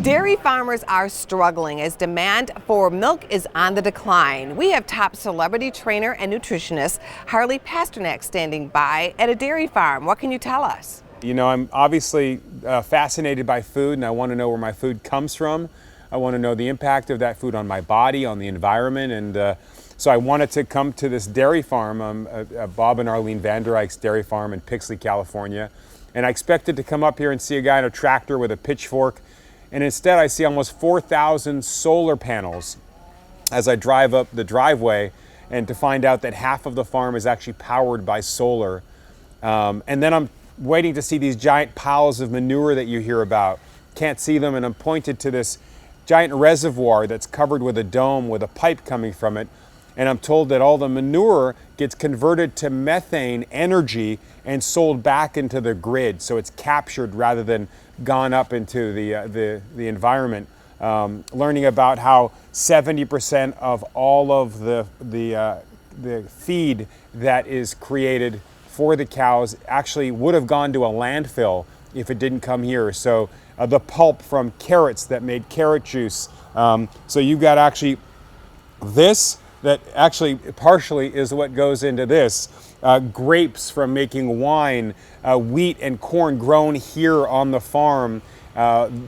Dairy farmers are struggling as demand for milk is on the decline. We have top celebrity trainer and nutritionist Harley Pasternak standing by at a dairy farm. What can you tell us? You know, I'm obviously fascinated by food, and I want to know where my food comes from. I want to know the impact of that food on my body, on the environment, and so I wanted to come to this dairy farm, Bob and Arlene Vander Eyck's dairy farm in Pixley, California. And I expected to come up here and see a guy in a tractor with a pitchfork, and instead I see almost 4,000 solar panels as I drive up the driveway, and to find out that half of the farm is actually powered by solar. And then I'm waiting to see these giant piles of manure that you hear about. Can't see them, and I'm pointed to this giant reservoir that's covered with a dome with a pipe coming from it. And I'm told that all the manure gets converted to methane energy and sold back into the grid. So it's captured rather than gone up into the environment. Learning about how 70% of all of the feed that is created for the cows actually would have gone to a landfill if it didn't come here. So the pulp from carrots that made carrot juice. So you've got actually this that actually partially is what goes into this. Grapes from making wine, wheat and corn grown here on the farm,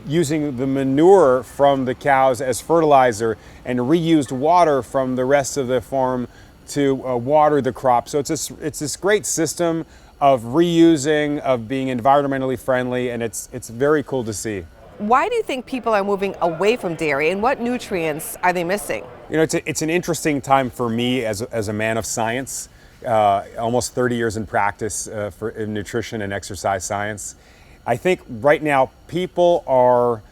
using the manure from the cows as fertilizer, and reused water from the rest of the farm to water the crop. So it's this great system of reusing, of being environmentally friendly, and it's very cool to see. Why do you think people are moving away from dairy, and what nutrients are they missing? You know, it's an interesting time for me as a man of science, almost 30 years in practice in nutrition and exercise science. I think right now people are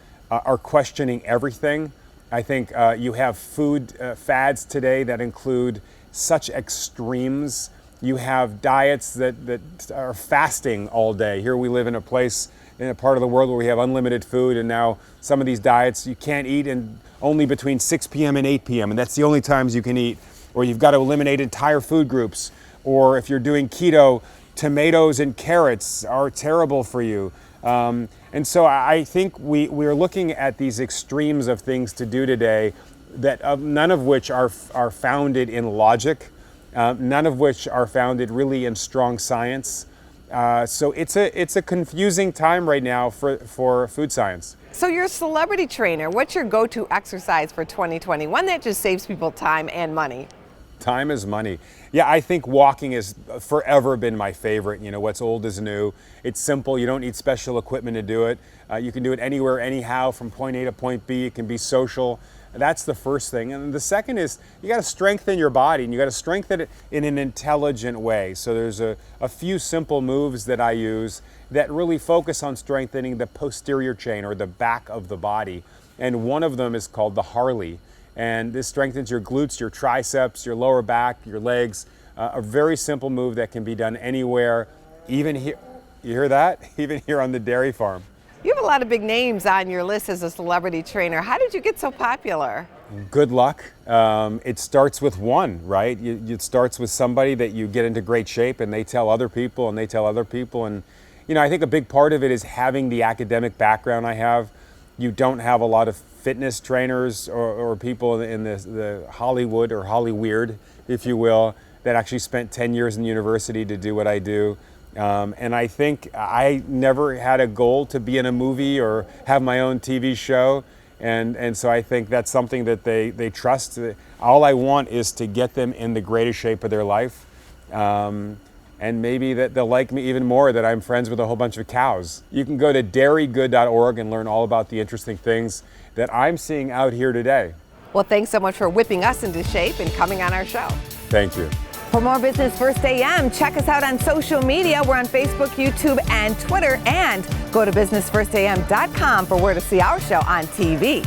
questioning everything. I think you have food fads today that include such extremes. You have diets that are fasting all day. Here we live in a place, in a part of the world where we have unlimited food, and now some of these diets you can't eat in only between 6 p.m. and 8 p.m. and that's the only times you can eat. Or you've got to eliminate entire food groups. Or if you're doing keto, tomatoes and carrots are terrible for you. And so I think we're looking at these extremes of things to do today that none of which are founded in logic, none of which are founded really in strong science. So it's a confusing time right now for food science. So you're a celebrity trainer. What's your go-to exercise for 2020? One that just saves people time and money. Time is money. Yeah, I think walking has forever been my favorite. You know, what's old is new. It's simple. You don't need special equipment to do it. You can do it anywhere, anyhow, from point A to point B. It can be social. That's the first thing. And the second is you got to strengthen your body, and you got to strengthen it in an intelligent way. So there's a few simple moves that I use that really focus on strengthening the posterior chain, or the back of the body. And one of them is called the Harley. And this strengthens your glutes, your triceps, your lower back, your legs. A very simple move that can be done anywhere, even here. You hear that? Even here on the dairy farm. You have a lot of big names on your list as a celebrity trainer. How did you get so popular? Good luck. It starts with one, right? It starts with somebody that you get into great shape, and they tell other people, and they tell other people. And, you know, I think a big part of it is having the academic background I have. You don't have a lot of fitness trainers or people in the Hollywood or Hollyweird, if you will, that actually spent 10 years in university to do what I do. And I think I never had a goal to be in a movie or have my own TV show. And so I think that's something that they trust. All I want is to get them in the greatest shape of their life. And maybe that they'll like me even more that I'm friends with a whole bunch of cows. You can go to dairygood.org and learn all about the interesting things that I'm seeing out here today. Well, thanks so much for whipping us into shape and coming on our show. Thank you. For more Business First AM, check us out on social media. We're on Facebook, YouTube, and Twitter. And go to businessfirstam.com for where to see our show on TV.